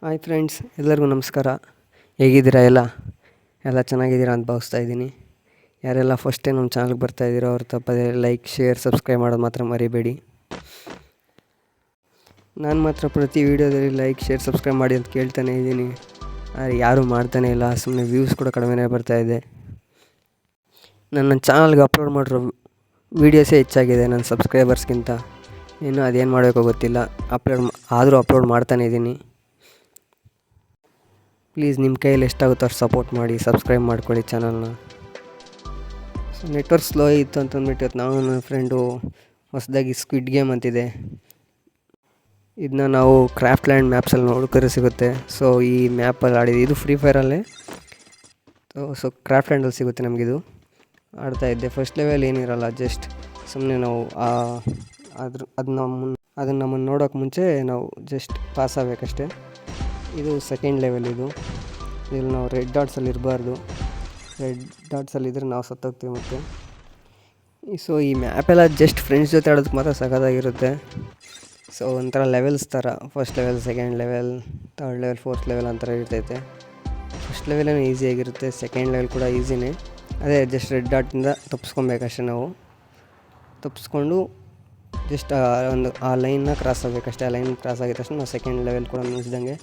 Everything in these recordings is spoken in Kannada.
ಹಾಯ್ ಫ್ರೆಂಡ್ಸ್, ಎಲ್ಲರಿಗೂ ನಮಸ್ಕಾರ. ಹೇಗಿದ್ದೀರಾ? ಎಲ್ಲ ಚೆನ್ನಾಗಿದ್ದೀರಾ ಅಂತ ಭಾವಿಸ್ತಾ ಇದ್ದೀನಿ. ಯಾರೆಲ್ಲ ಫಸ್ಟ್ ಟೈಮ್ ನಮ್ಮ ಚಾನಲ್ಗೆ ಬರ್ತಾಯಿದ್ದೀರೋ ಅವ್ರು ತಪ್ಪದೆ ಲೈಕ್, ಶೇರ್, ಸಬ್ಸ್ಕ್ರೈಬ್ ಮಾಡೋದು ಮಾತ್ರ ಮರಿಬೇಡಿ. ನಾನು ಮಾತ್ರ ಪ್ರತಿ ವೀಡಿಯೋದಲ್ಲಿ ಲೈಕ್, ಶೇರ್, ಸಬ್ಸ್ಕ್ರೈಬ್ ಮಾಡಿ ಅಂತ ಕೇಳ್ತಾನೆ ಇದ್ದೀನಿ. ಆದರೆ ಯಾರೂ ಮಾಡ್ತಾನೇ ಇಲ್ಲ. ಸುಮ್ಮನೆ ವ್ಯೂಸ್ ಕೂಡ ಕಡಿಮೆನೇ ಬರ್ತಾಯಿದೆ. ನನ್ನ ಚಾನಲ್ಗೆ ಅಪ್ಲೋಡ್ ಮಾಡಿರೋ ವೀಡಿಯೋಸೇ ಹೆಚ್ಚಾಗಿದೆ ನನ್ನ ಸಬ್ಸ್ಕ್ರೈಬರ್ಸ್ಗಿಂತ. ಇನ್ನೂ ಅದೇನು ಮಾಡಬೇಕೋ ಗೊತ್ತಿಲ್ಲ. ಅಪ್ಲೋಡ್ ಮಾಡ್ತಾನೇ ಇದ್ದೀನಿ. ಪ್ಲೀಸ್ ನಿಮ್ಮ ಕೈಯಲ್ಲಿ ಎಷ್ಟಾಗುತ್ತೋ ಅಷ್ಟು ಸಪೋರ್ಟ್ ಮಾಡಿ, ಸಬ್ಸ್ಕ್ರೈಬ್ ಮಾಡ್ಕೊಳ್ಳಿ ಚಾನಲ್ನ. ಸೊ ನೆಟ್ವರ್ಕ್ ಸ್ಲೋ ಇತ್ತು ಅಂತಂದ್ಬಿಟ್ಟು ಇವತ್ತು ನಾವು ನನ್ನ ಫ್ರೆಂಡು ಹೊಸದಾಗಿ ಸ್ಕ್ವಿಡ್ ಗೇಮ್ ಅಂತಿದೆ, ಇದನ್ನ ನಾವು ಕ್ರಾಫ್ಟ್ ಲ್ಯಾಂಡ್ ಮ್ಯಾಪ್ಸಲ್ಲಿ ನೋಡ್ಕರೆ ಸಿಗುತ್ತೆ. ಸೊ ಈ ಮ್ಯಾಪಲ್ಲಿ ಆಡಿದ್ದು, ಇದು ಫ್ರೀ ಫೈರಲ್ಲೇ. ಸೊ ಕ್ರಾಫ್ಟ್ ಲ್ಯಾಂಡಲ್ಲಿ ಸಿಗುತ್ತೆ ನಮಗಿದು. ಆಡ್ತಾಯಿದ್ದೆ. ಫಸ್ಟ್ ಲೆವೆಲ್ ಏನಿರಲ್ಲ, ಜಸ್ಟ್ ಸುಮ್ಮನೆ ನಾವು ಅದನ್ನು ನಮ್ಮನ್ನು ನೋಡೋಕ್ಕೆ ಮುಂಚೆ ನಾವು ಜಸ್ಟ್ ಪಾಸ್ ಆಗಬೇಕಷ್ಟೇ. ಇದು ಸೆಕೆಂಡ್ ಲೆವೆಲ್. ಇಲ್ಲಿ ನಾವು ರೆಡ್ ಡಾಟ್ಸಲ್ಲಿ ಇರಬಾರ್ದು. ರೆಡ್ ಡಾಟ್ಸಲ್ಲಿದ್ದರೆ ನಾವು ಸತ್ತೋಗ್ತೀವಿ ಮತ್ತೆ. ಸೊ ಈ ಮ್ಯಾಪೆಲ್ಲ ಜಸ್ಟ್ ಫ್ರೆಂಡ್ಸ್ ಜೊತೆ ಆಡೋದಕ್ಕೆ ಮಾತ್ರ ಸಖತ್ತಾಗಿರುತ್ತೆ. ಸೊ ಒಂಥರ ಲೆವೆಲ್ಸ್ ಥರ, first level, second level, third level, fourth level ಅಂಥರ ಇರ್ತೈತೆ. ಫಸ್ಟ್ ಲೆವೆಲೇ ಈಸಿಯಾಗಿರುತ್ತೆ, ಸೆಕೆಂಡ್ ಲೆವೆಲ್ ಕೂಡ ಈಸಿನೇ. ಅದೇ ಜಸ್ಟ್ ರೆಡ್ ಡಾಟಿಂದ ತಪ್ಪಿಸ್ಕೊಬೇಕಷ್ಟೆ. ನಾವು ತಪ್ಪಿಸ್ಕೊಂಡು ಜಸ್ಟ್ ಆ ಲೈನ್ನ ಕ್ರಾಸ್ ಆಗಬೇಕಷ್ಟೇ. ಆ ಲೈನ್ ಕ್ರಾಸ್ ಆಗಿದ ತಕ್ಷಣ ನಾವು ಸೆಕೆಂಡ್ ಲೆವೆಲ್ ಕೂಡ ಮುಗಿಸ್ದಂಗೆ.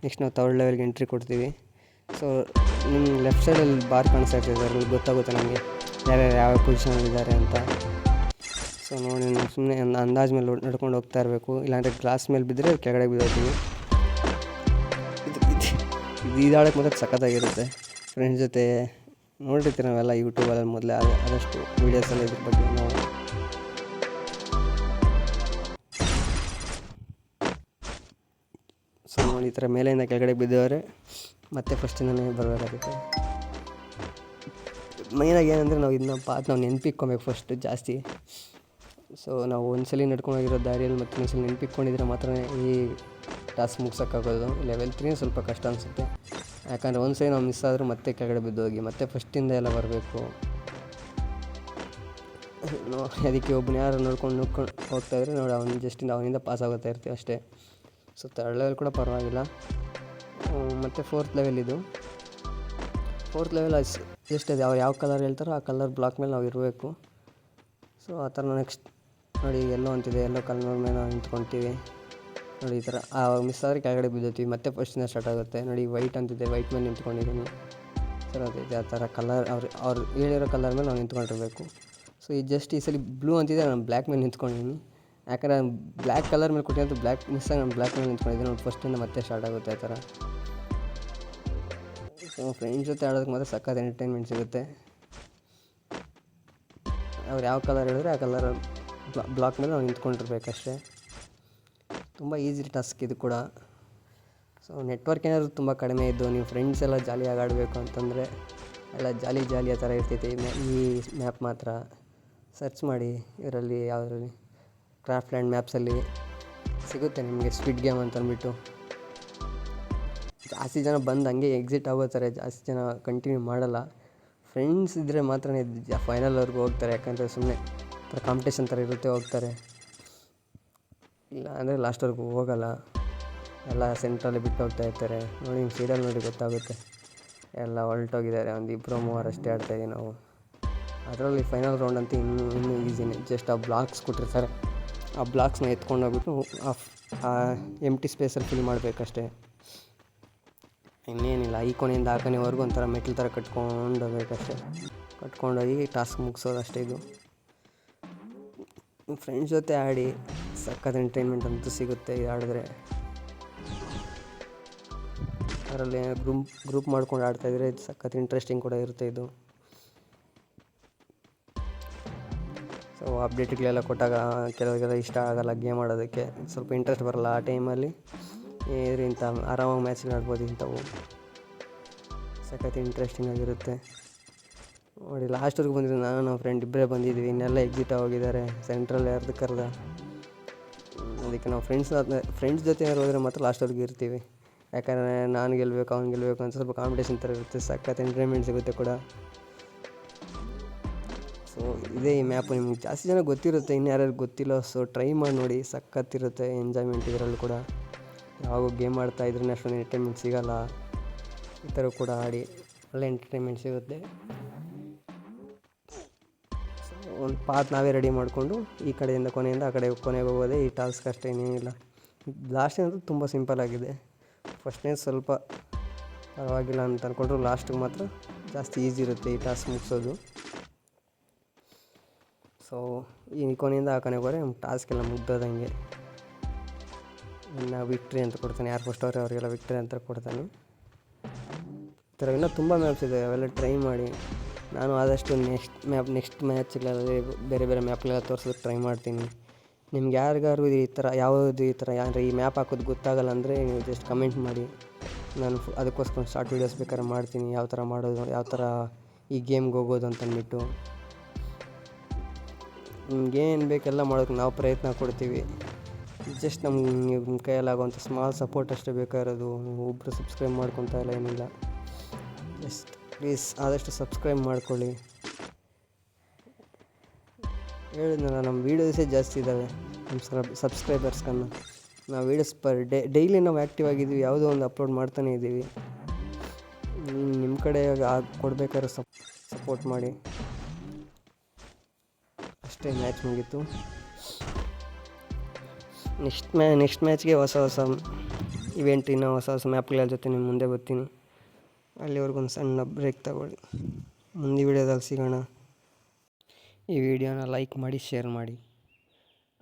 ನೆಕ್ಸ್ಟ್ ನಾವು ಥರ್ಡ್ ಲೆವೆಲ್ಗೆ ಎಂಟ್ರಿ ಕೊಡ್ತೀವಿ. ಸೊ ನಿಮ್ಮ ಲೆಫ್ಟ್ ಸೈಡಲ್ಲಿ ಬಾರ್ ಕಾಣಿಸ್ತಾ ಇರ್ತದೆ, ಅದ್ರಲ್ಲಿ ಗೊತ್ತಾಗುತ್ತೆ ನಮಗೆ ಯಾರ್ಯಾರು ಯಾವ ಪೊಸಿಷನಲ್ಲಿದ್ದಾರೆ ಅಂತ. ಸೊ ನೋಡಿ, ನಾವು ಸುಮ್ಮನೆ ಅಂದಾಜು ಮೇಲೆ ನಡ್ಕೊಂಡು ಹೋಗ್ತಾ ಇರಬೇಕು. ಇಲ್ಲಾಂದರೆ ಗ್ಲಾಸ್ ಮೇಲೆ ಬಿದ್ದರೆ ಕೆಳಗಡೆ ಬಿದ್ದೋಗ್ತೀವಿ. ಇದಾಡೋಕ್ಕೆ ಮಾತ್ರ ಸಖತ್ತಾಗಿರುತ್ತೆ. ಫ್ರೆಂಡ್ಸ್ ಜೊತೆ ನೋಡಿರ್ತೀವಿ ನಾವೆಲ್ಲ ಯೂಟ್ಯೂಬಲ್ಲಿ ಮೊದಲೇ ಆದಷ್ಟು ವೀಡಿಯೋಸಲ್ಲಿ ಇದ್ರ ಬಗ್ಗೆ ನಾವು. ಸೊ ನೋಡಿ, ಈ ಥರ ಮೇಲೆಯಿಂದ ಕೆಳಗಡೆ ಬಿದ್ದವರೆ ಮತ್ತೆ ಫಸ್ಟಿಂದನೇ ಬರಬೇಕಾಗುತ್ತೆ. ಮೈನಾಗಿ ಏನಂದರೆ ನಾವು ನಾವು ನೆನಪಿಕ್ಕೊಬೇಕು ಫಸ್ಟು ಜಾಸ್ತಿ. ಸೊ ನಾವು ಒಂದ್ಸಲ ನಡ್ಕೊಂಡೋಗಿರೋ ದಾರಿಯಲ್ಲಿ ಮತ್ತೆ ಒಂದ್ಸಲ ನೆನಪಿಕ್ಕೊಂಡಿದ್ರೆ ಮಾತ್ರ ಈ ಟಾಸ್ಕ್ ಮುಗ್ಸೋಕ್ಕಾಗೋದು. ಲೆವೆಲ್ 3 ಸ್ವಲ್ಪ ಕಷ್ಟ ಅನಿಸುತ್ತೆ. ಯಾಕಂದರೆ ಒಂದ್ಸಲ ನಾವು ಮಿಸ್ ಆದರೂ ಮತ್ತೆ ಕೆಳಗಡೆ ಬಿದ್ದೋಗಿ ಮತ್ತೆ ಫಸ್ಟಿಂದ ಎಲ್ಲ ಬರಬೇಕು. ಅದಕ್ಕೆ ಒಬ್ಬನ ಯಾರು ನೋಡ್ಕೊಂಡು ಹೋಗ್ತಾಯಿದ್ರೆ ನೋಡಿ, ಅವನಿಂದ ಪಾಸ್ ಆಗೋಗ್ತಾ ಇರ್ತೀವಿ ಅಷ್ಟೇ. ಸೊ ಥರ್ಡ್ ಲೆವೆಲ್ ಕೂಡ ಪರವಾಗಿಲ್ಲ. ಮತ್ತು fourth level. Fourth level just ಅದು ಯಾವ ಕಲರ್ ಹೇಳ್ತಾರೋ ಆ ಕಲರ್ ಬ್ಲಾಕ್ ಮೇಲೆ ನಾವು ಇರಬೇಕು. ಸೊ ಆ ಥರ ನೆಕ್ಸ್ಟ್ ನೋಡಿ, ಎಲ್ಲೋ ಅಂತಿದೆ, ಎಲ್ಲೋ ಕಲರ್ ಮೇಲೆ ನಾವು ನಿಂತ್ಕೊತೀವಿ ನೋಡಿ. ಈ ಥರ ಮಿಸ್ ಆದರೆ ಕೆಳಗಡೆ ಬಿದ್ದೋತೀವಿ, ಮತ್ತೆ ಫಸ್ಟಿಂದ ಸ್ಟಾರ್ಟ್ ಆಗುತ್ತೆ. ನೋಡಿ, ವೈಟ್ ಅಂತಿದೆ, ವೈಟ್ ಮೇಲೆ ನಿಂತ್ಕೊಂಡಿದ್ದೀನಿ. ಸರ್ ಅದೇ ಆ ಥರ ಕಲರ್ ಅವ್ರು ಹೇಳಿರೋ ಕಲರ್ ಮೇಲೆ ನಾವು ನಿಂತ್ಕೊಂಡಿರಬೇಕು. ಸೊ ಈ ಸಲ ಬ್ಲೂ ಅಂತಿದೆ, ನಾನು ಬ್ಲ್ಯಾಕ್ ಮೇಲೆ ನಿಂತ್ಕೊಂಡಿದ್ದೀನಿ. ಯಾಕಂದರೆ ನಾನು ಬ್ಲ್ಯಾಕ್ ಕಲರ್ ಮೇಲೆ ಕೊಟ್ಟಿದ್ದು ಬ್ಲ್ಯಾಕ್ ಮಿಸ್ ಆಗಿ ನಾನು ಬ್ಲ್ಯಾಕ್ ಮೇಲೆ ನಿಂತ್ಕೊಂಡಿದ್ದೀನಿ ನೋಡಿ. ಫಸ್ಟಿಂದ ಮತ್ತೆ ಸ್ಟಾರ್ಟ್ ಆಗುತ್ತೆ ಆ ಥರ. ಸೊ ಫ್ರೆಂಡ್ಸ್ ಜೊತೆ ಆಡೋದಕ್ಕೆ ಮಾತ್ರ ಸಖತ್ ಎಂಟರ್ಟೈನ್ಮೆಂಟ್ ಸಿಗುತ್ತೆ. ಅವ್ರು ಯಾವ ಕಲರ್ ಹೇಳಿದ್ರೆ ಆ ಕಲರ್ ಬ್ಲಾಕ್ ಮೇಲೆ ನಾವು ನಿಂತ್ಕೊಂಡಿರ್ಬೇಕಷ್ಟೇ. ತುಂಬ ಈಸಿ ಟಾಸ್ಕ್ ಇದು ಕೂಡ. ಸೊ ನೆಟ್ವರ್ಕ್ ಏನಾದರೂ ತುಂಬ ಕಡಿಮೆ ಇದ್ದು ನೀವು ಫ್ರೆಂಡ್ಸ್ ಎಲ್ಲ ಜಾಲಿಯಾಗಿ ಆಡಬೇಕು ಅಂತಂದರೆ ಎಲ್ಲ ಜಾಲಿ ಆ ಥರ ಇರ್ತೈತೆ ಈ ಮ್ಯಾಪ್ ಮಾತ್ರ. ಸರ್ಚ್ ಮಾಡಿ ಇದರಲ್ಲಿ, ಯಾವುದರಲ್ಲಿ ಕ್ರಾಫ್ಟ್ ಲ್ಯಾಂಡ್ ಮ್ಯಾಪ್ಸಲ್ಲಿ ಸಿಗುತ್ತೆ ನಿಮಗೆ ಸ್ಕ್ವಿಡ್ ಗೇಮ್ ಅಂತಂದ್ಬಿಟ್ಟು. ಜಾಸ್ತಿ ಜನ ಬಂದು ಹಂಗೆ ಎಕ್ಸಿಟ್ ಆಗೋತಾರೆ, ಜಾಸ್ತಿ ಜನ ಕಂಟಿನ್ಯೂ ಮಾಡಲ್ಲ. ಫ್ರೆಂಡ್ಸ್ ಇದ್ದರೆ ಮಾತ್ರ ಫೈನಲ್ವರೆಗೂ ಹೋಗ್ತಾರೆ. ಯಾಕಂದರೆ ಸುಮ್ಮನೆ ಥರ ಕಾಂಪಿಟೇಷನ್ ಥರ ಇರುತ್ತೆ, ಹೋಗ್ತಾರೆ. ಇಲ್ಲ ಅಂದರೆ ಲಾಸ್ಟ್ವರೆಗೂ ಹೋಗಲ್ಲ, ಎಲ್ಲ ಸೆಂಟ್ರಲ್ಲಿ ಬಿಟ್ಟು ಹೋಗ್ತಾ ಇರ್ತಾರೆ. ನೋಡಿ, ನಿಮ್ಮ ಸೀರಿಯಲ್ ನೋಡಿ ಗೊತ್ತಾಗುತ್ತೆ, ಎಲ್ಲ ಹೊರಟೋಗಿದ್ದಾರೆ. ಒಂದು 2-3 ಅಷ್ಟೇ ಆಡ್ತಾಯಿದ್ದೀವಿ ನಾವು. ಅದರಲ್ಲಿ ಫೈನಲ್ ರೌಂಡ್ ಅಂತ ಇನ್ನೂ ಈಸಿನೇ. ಜಸ್ಟ್ ಆ ಬ್ಲಾಕ್ಸ್ ಕೊಟ್ಟಿರ್ತಾರೆ, ಆ ಬ್ಲಾಕ್ಸ್ನ ಎತ್ಕೊಂಡೋಗ್ಬಿಟ್ಟು ಆ ಎಂಟಿ ಸ್ಪೇಸಲ್ಲಿ ಫಿಲ್ ಮಾಡಬೇಕಷ್ಟೇ. ಇನ್ನೇನಿಲ್ಲ, ಈ ಕೊನೆಯಿಂದ ಆ ಕೊನೆವರೆಗೂ ಒಂಥರ ಮೆಟ್ಲು ಥರ ಕಟ್ಕೊಂಡು ಹೋಗ್ಬೇಕಷ್ಟೇ. ಕಟ್ಕೊಂಡೋಗಿ ಟಾಸ್ಕ್ ಮುಗಿಸೋದು ಅಷ್ಟೇ. ಇದು ಫ್ರೆಂಡ್ಸ್ ಜೊತೆ ಆಡಿ ಸಖತ್ ಎಂಟರ್ಟೈನ್ಮೆಂಟ್ ಅಂತೂ ಸಿಗುತ್ತೆ ಇದು ಆಡಿದ್ರೆ. ಅದರಲ್ಲಿ ಗ್ರೂಪ್ ಮಾಡ್ಕೊಂಡು ಆಡ್ತಾಯಿದ್ರೆ ಸಖತ್ ಇಂಟ್ರೆಸ್ಟಿಂಗ್ ಕೂಡ ಇರುತ್ತೆ ಇದು. ಸೊ ಅಪ್ಡೇಟ್ಗಳೆಲ್ಲ ಕೊಟ್ಟಾಗ ಕೆಲವರಿಗೆಲ್ಲ ಇಷ್ಟ ಆಗೋಲ್ಲ ಗೇಮ್ ಆಡೋದಕ್ಕೆ, ಸ್ವಲ್ಪ ಇಂಟ್ರೆಸ್ಟ್ ಬರೋಲ್ಲ ಆ ಟೈಮಲ್ಲಿ. ಇಂಥ ಆರಾಮಾಗಿ ಮ್ಯಾಚ್ಗಳು ಆಡ್ಬೋದು ಇಂಥವು. ಸಖತ್ ಇಂಟ್ರೆಸ್ಟಿಂಗ್ ಆಗಿರುತ್ತೆ ನೋಡಿ. ಲಾಸ್ಟ್ವರೆಗೂ ಬಂದಿದ್ದು ನಾನು ನಮ್ಮ ಫ್ರೆಂಡ್ ಇಬ್ಬರೇ ಬಂದಿದ್ವಿ, ಇನ್ನೆಲ್ಲ ಎಕ್ಸಿಟ್ ಹೋಗಿದ್ದಾರೆ. ಸೆಂಟ್ರಲ್ಲಿ ಯಾರ್ದು ಕರೆದ. ಅದಕ್ಕೆ ನಾವು ಫ್ರೆಂಡ್ಸ್ ಜೊತೆ ಏನಾದ್ರು ಹೋದರೆ ಮಾತ್ರ ಲಾಸ್ಟ್ವರೆಗೂ ಇರ್ತೀವಿ. ಯಾಕಂದರೆ ನಾನು ಗೆಲ್ಲಬೇಕು, ಅವ್ನು ಗೆಲ್ಲಬೇಕು ಅಂತ ಸ್ವಲ್ಪ ಕಾಂಪಿಟೇಷನ್ ಥರ ಇರುತ್ತೆ. ಸಖತ್ ಎಂಟರ್ಟೈನ್ಮೆಂಟ್ ಸಿಗುತ್ತೆ ಕೂಡ. ಸೊ ಇದೇ ಈ ಮ್ಯಾಪು. ನಿಮ್ಗೆ ಜಾಸ್ತಿ ಜನ ಗೊತ್ತಿರುತ್ತೆ, ಇನ್ನು ಯಾರ್ಯಾರು ಗೊತ್ತಿಲ್ಲ. ಸೊ ಟ್ರೈ ಮಾಡಿ ನೋಡಿ, ಸಖತ್ತಿರುತ್ತೆ ಎಂಜಾಯ್ಮೆಂಟ್ ಇದರಲ್ಲೂ ಕೂಡ. ಯಾವಾಗೂ ಗೇಮ್ ಆಡ್ತಾಯಿದ್ರೆ ಅಷ್ಟೊಂದು ಎಂಟರ್ಟೈನ್ಮೆಂಟ್ ಸಿಗೋಲ್ಲ. ಈ ಥರ ಕೂಡ ಆಡಿ ಒಳ್ಳೆ ಎಂಟರ್ಟೈನ್ಮೆಂಟ್ ಸಿಗುತ್ತೆ. ಒಂದು ಪಾತ್ ನಾವೇ ರೆಡಿ ಮಾಡಿಕೊಂಡು ಈ ಕಡೆಯಿಂದ ಕೊನೆಯಿಂದ ಆ ಕಡೆ ಕೊನೆಗೆ ಹೋಗೋದೇ ಈ ಟಾಸ್ಕ್ ಅಷ್ಟೇ, ಏನೇನಿಲ್ಲ. ಲಾಸ್ಟಿನಂತೂ ತುಂಬ ಸಿಂಪಲ್ಲಾಗಿದೆ. ಫಸ್ಟ್ನೇ ಸ್ವಲ್ಪ ಪರವಾಗಿಲ್ಲ ಅಂತ ಅಂದ್ಕೊಂಡ್ರು, ಲಾಸ್ಟಿಗೆ ಮಾತ್ರ ಜಾಸ್ತಿ ಈಸಿ ಇರುತ್ತೆ ಈ ಟಾಸ್ಕ್ ಮುಗಿಸೋದು. ಸೊ ಈ ಕೊನೆಯಿಂದ ಆ ಕೊನೆಗೆ ಹೋದರೆ ನಮ್ಮ ಟಾಸ್ಕ್ ಎಲ್ಲ ಮುಗ್ದೋದಂಗೆ. ಇನ್ನು ವಿಕ್ಟ್ರಿ ಅಂತ ಕೊಡ್ತಾನೆ, ಯಾರು ಫಸ್ಟ್ ಅವರಿಗೆಲ್ಲ ವಿಕ್ಟ್ರಿ ಅಂತ ಕೊಡ್ತಾನೆ. ಈ ಥರ ಇನ್ನೂ ತುಂಬ ಮ್ಯಾಪ್ಸ್ ಇದೆ, ಅವೆಲ್ಲ ಟ್ರೈ ಮಾಡಿ. ನಾನು ಆದಷ್ಟು ನೆಕ್ಸ್ಟ್ ಮ್ಯಾಚ್ಗಳಲ್ಲಿ ಬೇರೆ ಬೇರೆ ಮ್ಯಾಪ್ಗಳೆಲ್ಲ ತೋರ್ಸೋದಕ್ಕೆ ಟ್ರೈ ಮಾಡ್ತೀನಿ. ನಿಮ್ಗೆ ಯಾರಿಗಾರು ಈ ಥರ ಈ ಥರ ಯಾರು ಈ ಮ್ಯಾಪ್ ಹಾಕೋದು ಗೊತ್ತಾಗಲ್ಲ ಅಂದರೆ ನೀವು ಜಸ್ಟ್ ಕಮೆಂಟ್ ಮಾಡಿ. ನಾನು ಅದಕ್ಕೋಸ್ಕರ ಶಾರ್ಟ್ ವೀಡಿಯೋಸ್ ಬೇಕಾದ್ರೆ ಮಾಡ್ತೀನಿ, ಯಾವ ಥರ ಮಾಡೋದು, ಯಾವ ಥರ ಈ ಗೇಮ್ಗೆ ಹೋಗೋದು ಅಂತಂದ್ಬಿಟ್ಟು. ನಿಮ್ಗೇನು ಬೇಕೆಲ್ಲ ಮಾಡೋಕ್ಕೆ ನಾವು ಪ್ರಯತ್ನ ಕೊಡ್ತೀವಿ. ಜಸ್ಟ್ ನಿಮ್ಮ ಕೈಯಲ್ಲಾಗುವಂಥ ಸ್ಮಾಲ್ ಸಪೋರ್ಟ್ ಅಷ್ಟೇ ಬೇಕಾಗಿರೋದು. ನೀವು ಒಬ್ಬರು ಸಬ್ಸ್ಕ್ರೈಬ್ ಮಾಡ್ಕೊತಾ ಇಲ್ಲ, ಏನಿಲ್ಲ. ಜಸ್ಟ್ ಪ್ಲೀಸ್ ಆದಷ್ಟು ಸಬ್ಸ್ಕ್ರೈಬ್ ಮಾಡ್ಕೊಳ್ಳಿ. ಹೇಳಿದ್ನಲ್ಲ, ನಮ್ಮ ವೀಡಿಯೋಸೇ ಜಾಸ್ತಿ ಇದ್ದಾವೆ ನಮ್ಮ ಸಬ್ಸ್ಕ್ರೈಬರ್ಸ್ಗನ್ನು. ನಾವು ವೀಡಿಯೋಸ್ ಡೈಲಿ ನಾವು ಆ್ಯಕ್ಟಿವ್ ಆಗಿದ್ದೀವಿ, ಯಾವುದೋ ಒಂದು ಅಪ್ಲೋಡ್ ಮಾಡ್ತಾನೇ ಇದ್ದೀವಿ. ನಿಮ್ಮ ಕಡೆ ಕೊಡಬೇಕಾದ್ರೆ ಸಪೋರ್ಟ್ ಮಾಡಿ. ಅಷ್ಟೇ, ಮ್ಯಾಚ್ ಮುಗೀತು. ನೆಕ್ಸ್ಟ್ ಮ್ಯಾಚ್ಗೆ ಹೊಸ ಇವೆಂಟ್, ಇನ್ನೂ ಹೊಸ ಮ್ಯಾಪ್ಗಳ ಜೊತೆ ನಿಮ್ಮ ಮುಂದೆ ಬರ್ತೀನಿ. ಅಲ್ಲಿವರೆಗೂ ಒಂದು ಸಣ್ಣ ಬ್ರೇಕ್ ತಗೊಳ್ಳಿ. ಮುಂದೆ ವೀಡಿಯೋದಲ್ಲಿ ಸಿಗೋಣ. ಈ ವಿಡಿಯೋನ ಲೈಕ್ ಮಾಡಿ, ಶೇರ್ ಮಾಡಿ,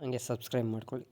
ಹಂಗೆ ಸಬ್ಸ್ಕ್ರೈಬ್ ಮಾಡ್ಕೊಳ್ಳಿ.